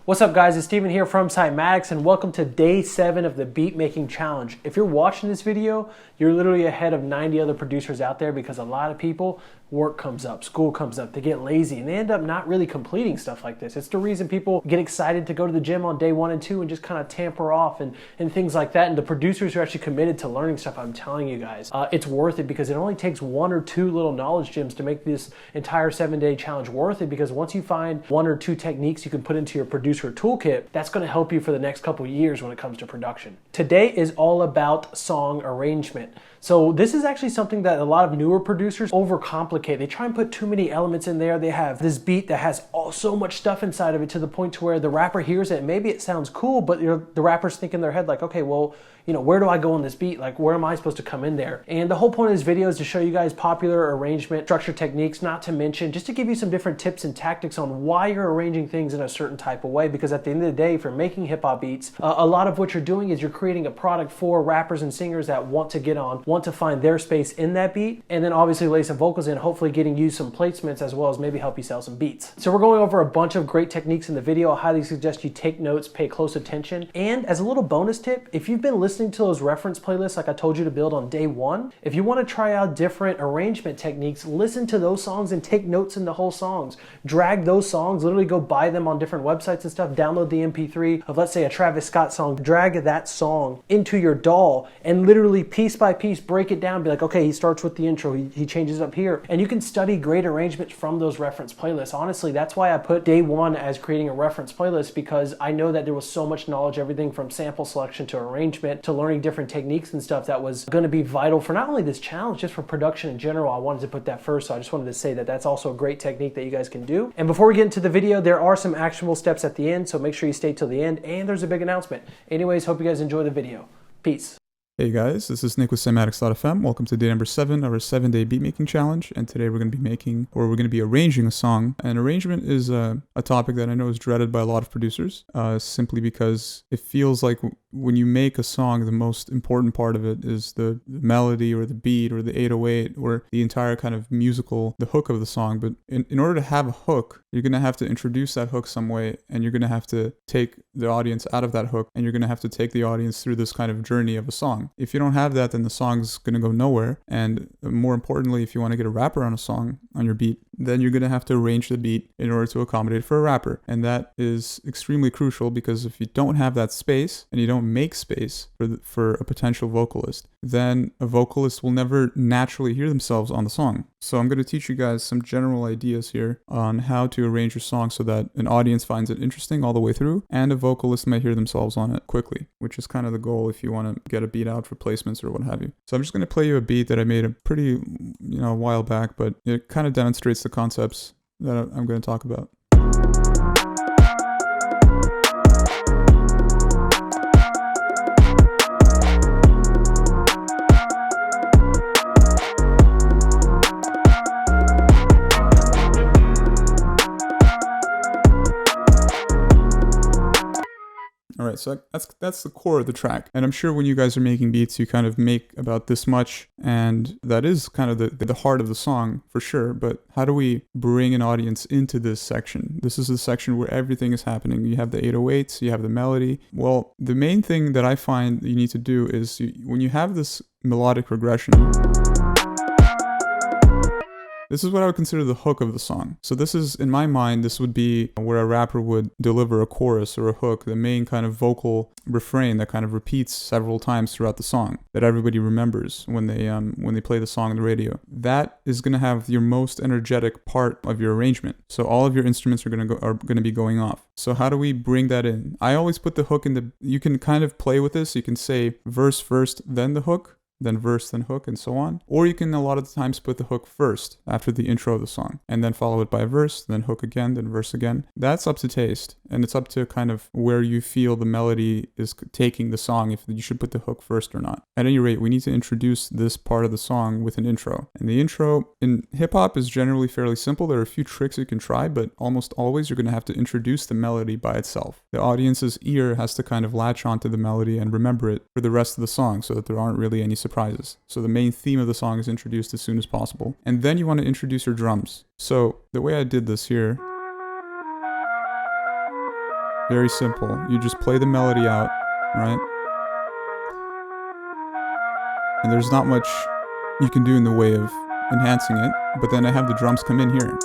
What's up guys, it's Steven here from Cymatics and welcome to day 7 of the beat making challenge. If you're watching this video, you're literally ahead of 90 other producers out there because a lot of people, work comes up, school comes up, they get lazy and they end up not really completing stuff like this. It's the reason people get excited to go to the gym on day 1 and 2 and just kind of tamper off and things like that. And the producers who are actually committed to learning stuff, I'm telling you guys, it's worth it because it only takes 1 or 2 little knowledge gems to make this entire 7-day challenge worth it, because once you find 1 or 2 techniques you can put into your producer toolkit, that's going to help you for the next couple years when it comes to production. Today is all about song arrangement. So this is actually something that a lot of newer producers overcomplicate. They try and put too many elements in there. They have this beat that has so much stuff inside of it to the point to where the rapper hears it and maybe it sounds cool, but the rapper's thinking in their head like, okay, well, where do I go on this beat? Like, where am I supposed to come in there? And the whole point of this video is to show you guys popular arrangement structure techniques, not to mention just to give you some different tips and tactics on why you're arranging things in a certain type of way. Because at the end of the day, if you're making hip hop beats, a lot of what you're doing is you're creating a product for rappers and singers that want to get on, want to find their space in that beat, and then obviously lay some vocals in, hopefully getting you some placements as well as maybe help you sell some beats. So we're going over a bunch of great techniques in the video. I highly suggest you take notes, pay close attention. And as a little bonus tip, if you've been listening to those reference playlists like I told you to build on day 1, if you want to try out different arrangement techniques, listen to those songs and take notes in the whole songs. Drag those songs, literally go buy them on different websites and stuff, download the MP3 of, let's say, a Travis Scott song, drag that song into your DAW and literally piece by piece break it down, be like, okay, he starts with the intro, he changes up here, and you can study great arrangements from those reference playlists. Honestly, that's why I put day 1 as creating a reference playlist, because I know that there was so much knowledge, everything from sample selection to arrangement to learning different techniques and stuff that was going to be vital for not only this challenge, just for production in general. I wanted to put that first, so I just wanted to say that that's also a great technique that you guys can do. And before we get into the video, there are some actionable steps at the end, so make sure you stay till the end, and there's a big announcement. Anyways, hope you guys enjoy the video. Peace. Hey guys, this is Nick with Cymatics.fm. Welcome to day number 7 of our 7-day beat making challenge. And today we're going to be arranging a song. And arrangement is a topic that I know is dreaded by a lot of producers, simply because it feels like when you make a song, the most important part of it is the melody or the beat or the 808 or the entire kind of musical, the hook of the song. But in order to have a hook, you're going to have to introduce that hook some way, and you're going to have to take the audience out of that hook, and you're going to have to take the audience through this kind of journey of a song. If you don't have that, then the song's going to go nowhere. And more importantly, if you want to get a rapper on a song, on your beat, then you're going to have to arrange the beat in order to accommodate for a rapper. And that is extremely crucial, because if you don't have that space and you don't make space for a potential vocalist, then a vocalist will never naturally hear themselves on the song. So I'm going to teach you guys some general ideas here on how to arrange your song so that an audience finds it interesting all the way through, and a vocalist might hear themselves on it quickly, which is kind of the goal if you want to get a beat out for placements or what have you. So I'm just going to play you a beat that I made a while back, but it kind of demonstrates the concepts that I'm going to talk about. Alright, so that's the core of the track. And I'm sure when you guys are making beats, you kind of make about this much, and that is kind of the heart of the song for sure. But how do we bring an audience into this section? This is the section where everything is happening. You have the 808s, you have the melody. Well, the main thing that I find you need to do is when you have this melodic progression, this is what I would consider the hook of the song. So this is, in my mind, this would be where a rapper would deliver a chorus or a hook, the main kind of vocal refrain that kind of repeats several times throughout the song, that everybody remembers when they play the song on the radio. That is going to have your most energetic part of your arrangement. So all of your instruments are going to be going off. So how do we bring that in? I always put the hook you can kind of play with this. You can say verse first, then the hook, then verse, then hook, and so on. Or you can a lot of the times put the hook first after the intro of the song, and then follow it by a verse, then hook again, then verse again. That's up to taste, and it's up to kind of where you feel the melody is taking the song, if you should put the hook first or not. At any rate, we need to introduce this part of the song with an intro. And the intro in hip-hop is generally fairly simple. There are a few tricks you can try, but almost always you're going to have to introduce the melody by itself. The audience's ear has to kind of latch onto the melody and remember it for the rest of the song, so that there aren't really any surprises. So the main theme of the song is introduced as soon as possible. And then you want to introduce your drums. So the way I did this here Very simple. You just play the melody out, right? And there's not much you can do in the way of enhancing it, but then I have the drums come in here.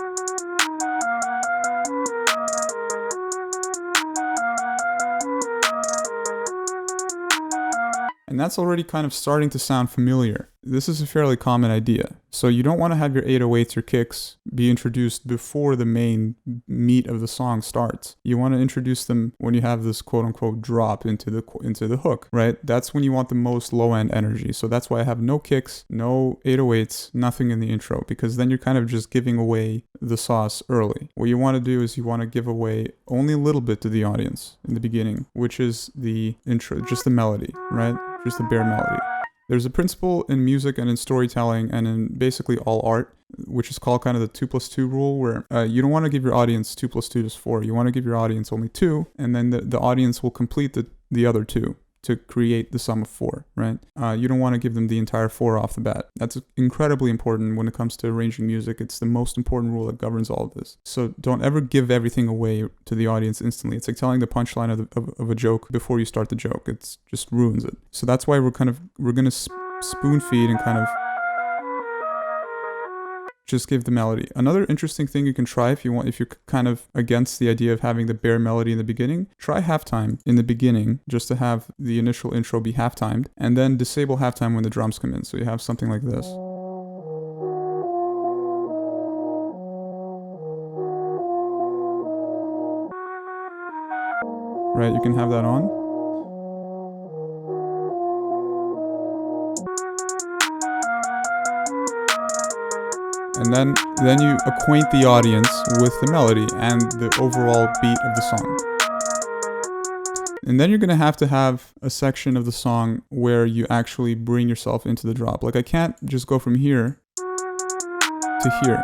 And that's already kind of starting to sound familiar. This is a fairly common idea. So you don't want to have your 808s or kicks be introduced before the main meat of the song starts. You want to introduce them when you have this quote-unquote drop into the hook, right? That's when you want the most low-end energy. So that's why I have no kicks, no 808s, nothing in the intro, because then you're kind of just giving away the sauce early. What you want to do is you want to give away only a little bit to the audience in the beginning, which is the intro, just the melody, right? Just the bare melody. There's a principle in music and in storytelling and in basically all art, which is called kind of the 2+2 rule, where you don't want to give your audience 2 + 2 is 4. You want to give your audience only 2, and then the audience will complete the other 2 to create the sum of 4, right? You don't want to give them the entire 4 off the bat. That's incredibly important when it comes to arranging music. It's the most important rule that governs all of this. So don't ever give everything away to the audience instantly. It's like telling the punchline of a joke before you start the joke. It just ruins it. So that's why we're going to spoon feed and kind of just give the melody. Another interesting thing you can try if you're kind of against the idea of having the bare melody in the beginning, try halftime in the beginning just to have the initial intro be half-timed, and then disable halftime when the drums come in. So you have something like this. Right, you can have that on. And then you acquaint the audience with the melody and the overall beat of the song. And then you're going to have a section of the song where you actually bring yourself into the drop. Like I can't just go from here to here.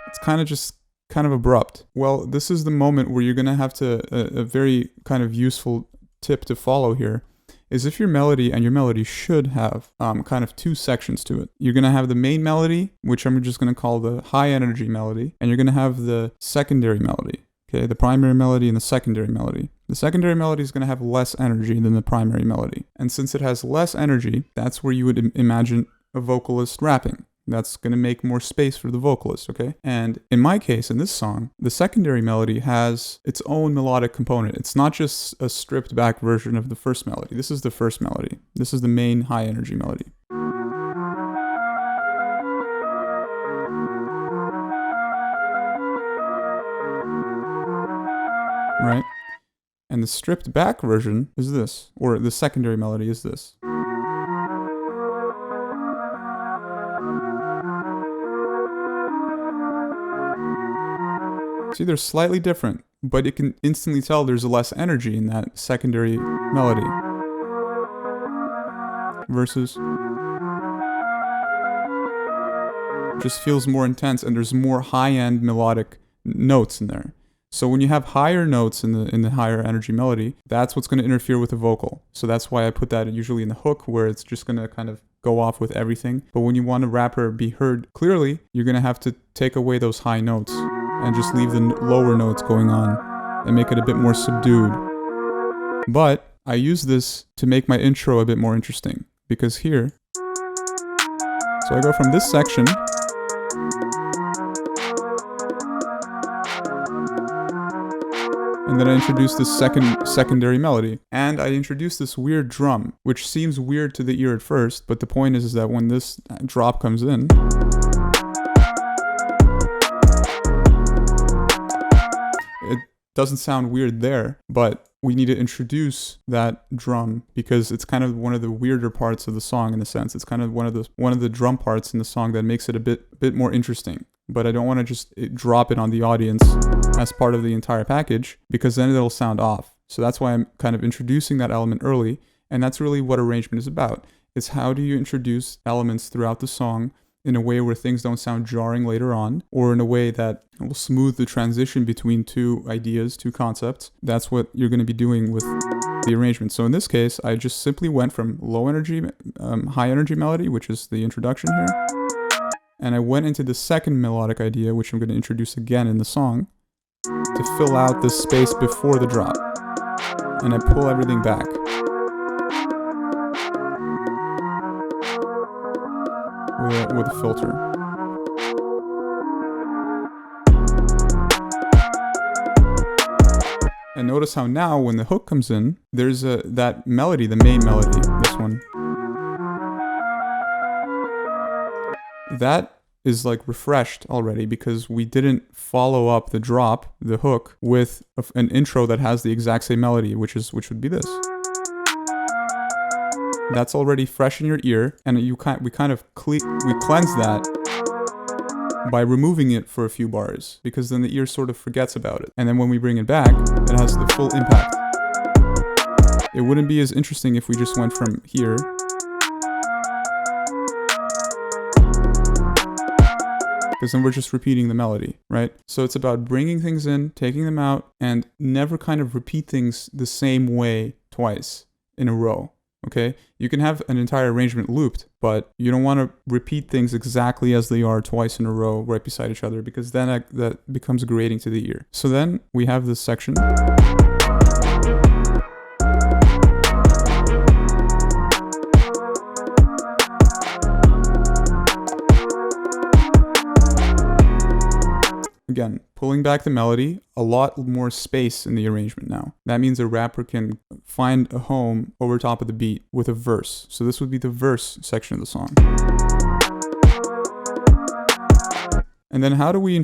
It's kind of abrupt. Well, this is the moment where you're going to have to, a very kind of useful tip to follow here, is if your melody should have kind of 2 sections to it. You're going to have the main melody, which I'm just going to call the high energy melody, and you're going to have the secondary melody, okay? The primary melody and the secondary melody. The secondary melody is going to have less energy than the primary melody. And since it has less energy, that's where you would imagine a vocalist rapping. That's going to make more space for the vocalist, okay? And in my case, in this song, the secondary melody has its own melodic component. It's not just a stripped back version of the first melody. This is the first melody. This is the main high energy melody. Right? And the stripped back version is this, or the secondary melody is this. See, they're slightly different, but you can instantly tell there's less energy in that secondary melody versus just feels more intense, and there's more high-end melodic notes in there. So when you have higher notes in the higher energy melody, that's what's going to interfere with the vocal. So that's why I put that usually in the hook, where it's just going to kind of go off with everything. But when you want a rapper be heard clearly, you're going to have to take away those high notes and just leave the lower notes going on and make it a bit more subdued. But I use this to make my intro a bit more interesting, because here, so I go from this section, and then I introduce this secondary melody, and I introduce this weird drum, which seems weird to the ear at first, but the point is that when this drop comes in, doesn't sound weird there, but we need to introduce that drum because it's kind of one of the weirder parts of the song in a sense. It's kind of one of the drum parts in the song that makes it a bit more interesting. But I don't want to just drop it on the audience as part of the entire package, because then it'll sound off. So that's why I'm kind of introducing that element early, and that's really what arrangement is about. It's how do you introduce elements throughout the song in a way where things don't sound jarring later on, or in a way that will smooth the transition between 2 ideas, 2 concepts. That's what you're going to be doing with the arrangement. So in this case, I just simply went from low energy, high energy melody, which is the introduction here, And I went into the second melodic idea, which I'm going to introduce again in the song, to fill out the space before the drop. And I pull everything back. With a filter. And notice how now when the hook comes in, there's that melody, the main melody, this one. That is like refreshed already because we didn't follow up the drop, the hook, with an intro that has the exact same melody, which would be this. That's already fresh in your ear, and we cleanse that by removing it for a few bars, because then the ear sort of forgets about it. And then when we bring it back, it has the full impact. It wouldn't be as interesting if we just went from here because then we're just repeating the melody, right? So it's about bringing things in, taking them out, and never kind of repeat things the same way twice in a row, okay? You can have an entire arrangement looped, but you don't want to repeat things exactly as they are twice in a row right beside each other, because then that becomes grating to the ear. So then we have this section. Again, pulling back the melody, a lot more space in the arrangement now. That means a rapper can find a home over top of the beat with a verse. So this would be the verse section of the song. And then how do we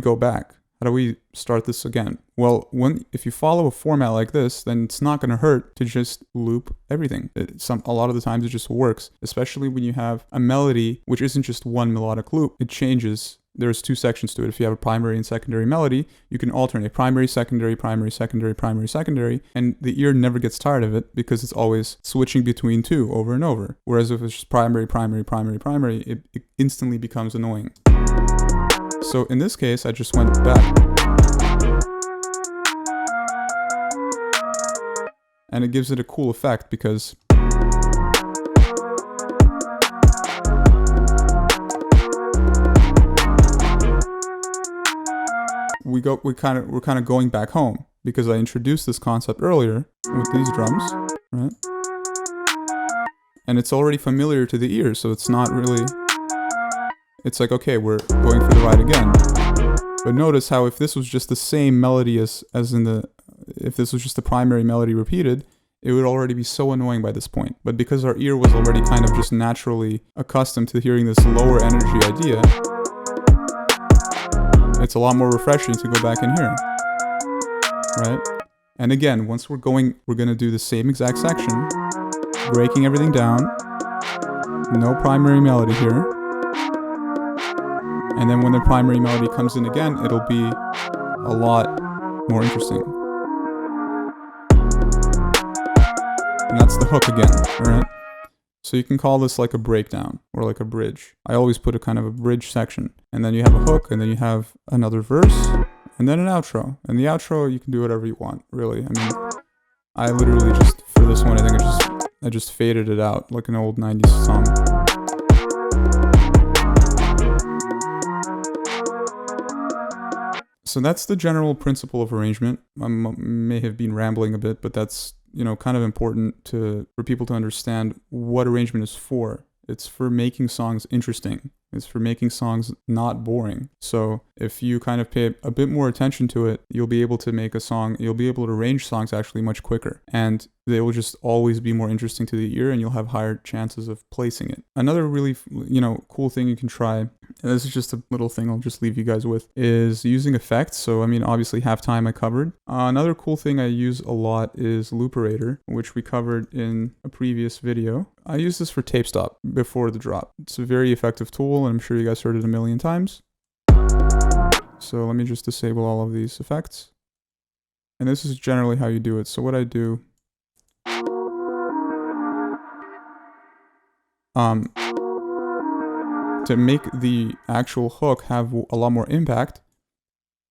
go back? How do we start this again? Well, if you follow a format like this, then it's not going to hurt to just loop everything. A lot of the times it just works, especially when you have a melody which isn't just one melodic loop. It changes. There's two sections to it. If you have a primary and secondary melody, you can alternate primary, secondary, primary, secondary, primary, secondary, and the ear never gets tired of it because it's always switching between two over and over. Whereas if it's just primary, primary, primary, primary, it instantly becomes annoying. So in this case, I just went back. And it gives it a cool effect because we're kind of going back home because I introduced this concept earlier with these drums, right? And it's already familiar to the ear, so it's not really. It's like, okay, we're going for the ride again. But notice how if this was just the same melody if this was just the primary melody repeated, it would already be so annoying by this point. But because our ear was already kind of just naturally accustomed to hearing this lower energy idea, it's a lot more refreshing to go back in here, right? And again, once we're going to do the same exact section, breaking everything down, no primary melody here. And then when the primary melody comes in again, it'll be a lot more interesting. And that's the hook again, alright? So you can call this like a breakdown or like a bridge. I always put a kind of a bridge section. And then you have a hook, and then you have another verse, and then an outro. And the outro, you can do whatever you want, really. I mean, I literally just, for this one, I think I just faded it out like an old 90s song. So that's the general principle of arrangement. I may have been rambling a bit, but that's, kind of important for people to understand what arrangement is for. It's for making songs interesting. It's for making songs not boring. So if you kind of pay a bit more attention to it, you'll be able to arrange songs actually much quicker. And they will just always be more interesting to the ear, and you'll have higher chances of placing it. Another really, cool thing you can try, and this is just a little thing I'll just leave you guys with, is using effects. So, obviously Halftime I covered. Another cool thing I use a lot is Looperator, which we covered in a previous video. I use this for tape stop before the drop. It's a very effective tool, and I'm sure you guys heard it a million times. So let me just disable all of these effects. And this is generally how you do it. So what I do, to make the actual hook have a lot more impact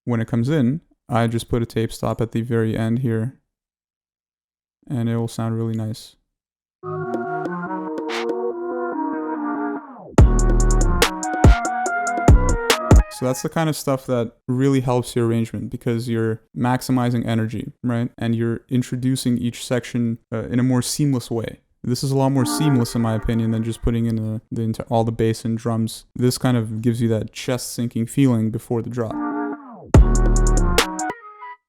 when it comes in, I just put a tape stop at the very end here, and it will sound really nice. So that's the kind of stuff that really helps your arrangement because you're maximizing energy, right? And you're introducing each section in a more seamless way. This is a lot more seamless in my opinion than just putting in all the bass and drums. This kind of gives you that chest sinking feeling before the drop. And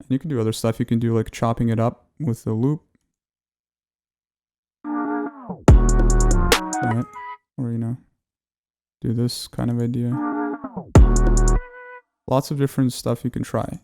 you can do other stuff. You can do like chopping it up with the loop. Right? Or, you know, do this kind of idea. Lots of different stuff you can try.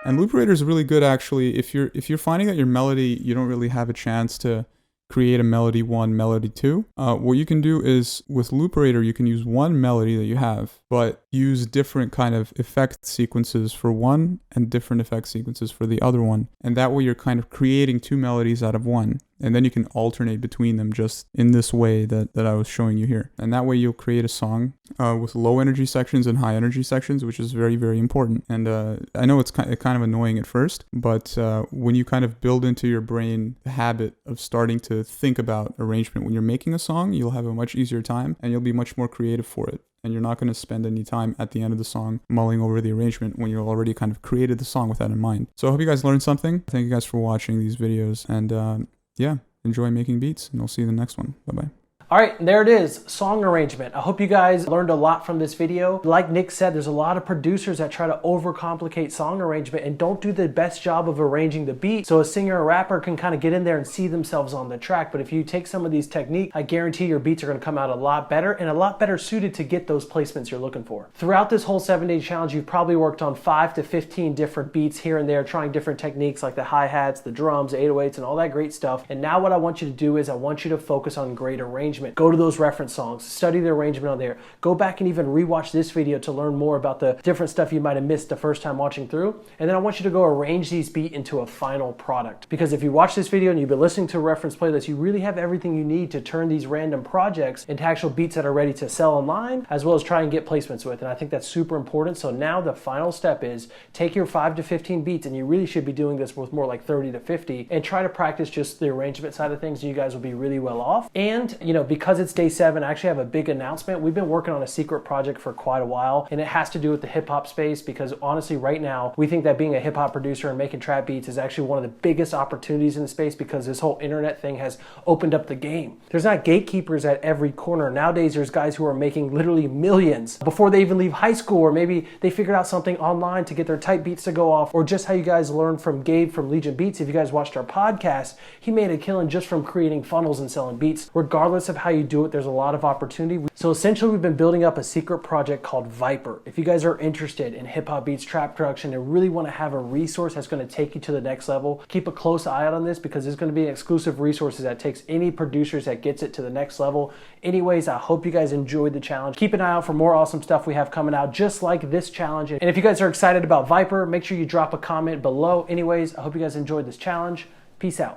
And Looperator is really good actually if you're finding that your melody, you don't really have a chance to create a melody 1, melody 2. What you can do is with Looperator, you can use one melody that you have, but use different kind of effect sequences for one and different effect sequences for the other one. And that way you're kind of creating 2 melodies out of one. And then you can alternate between them just in this way that I was showing you here. And that way you'll create a song with low energy sections and high energy sections, which is very, very important. And I know it's kind of annoying at first, but when you kind of build into your brain the habit of starting to think about arrangement when you're making a song, you'll have a much easier time and you'll be much more creative for it. And you're not going to spend any time at the end of the song mulling over the arrangement when you've already kind of created the song with that in mind. So I hope you guys learned something. Thank you guys for watching these videos. And yeah, enjoy making beats, and I'll see you in the next one. Bye-bye. All right, there it is, song arrangement. I hope you guys learned a lot from this video. Like Nick said, there's a lot of producers that try to overcomplicate song arrangement and don't do the best job of arranging the beat. So a singer or rapper can kind of get in there and see themselves on the track. But if you take some of these techniques, I guarantee your beats are gonna come out a lot better and a lot better suited to get those placements you're looking for. Throughout this whole 7-day challenge, you've probably worked on 5 to 15 different beats here and there, trying different techniques like the hi-hats, the drums, 808s, and all that great stuff. And now what I want you to do is I want you to focus on great arrangement. Go to those reference songs, study the arrangement on there. Go back and even rewatch this video to learn more about the different stuff you might have missed the first time watching through. And then I want you to go arrange these beats into a final product. Because if you watch this video and you've been listening to a reference playlist, you really have everything you need to turn these random projects into actual beats that are ready to sell online, as well as try and get placements with. And I think that's super important. So now the final step is take your 5 to 15 beats, and you really should be doing this with more like 30 to 50, and try to practice just the arrangement side of things, and you guys will be really well off. And, you know, because it's day 7, I actually have a big announcement. We've been working on a secret project for quite a while, and it has to do with the hip hop space, because honestly right now we think that being a hip hop producer and making trap beats is actually one of the biggest opportunities in the space, because this whole internet thing has opened up the game. There's not gatekeepers at every corner. Nowadays there's guys who are making literally millions before they even leave high school, or maybe they figured out something online to get their type beats to go off, or just how you guys learned from Gabe from Legion Beats. If you guys watched our podcast, he made a killing just from creating funnels and selling beats. Regardless of how you do it, there's a lot of opportunity. So essentially we've been building up a secret project called Viper. If you guys are interested in hip hop beats, trap production, and really want to have a resource that's going to take you to the next level, keep a close eye out on this, because there's going to be an exclusive resources that takes any producers that gets it to the next level. Anyways, I hope you guys enjoyed the challenge. Keep an eye out for more awesome stuff we have coming out just like this challenge. And if you guys are excited about Viper, make sure you drop a comment below. Anyways, I hope you guys enjoyed this challenge. Peace out.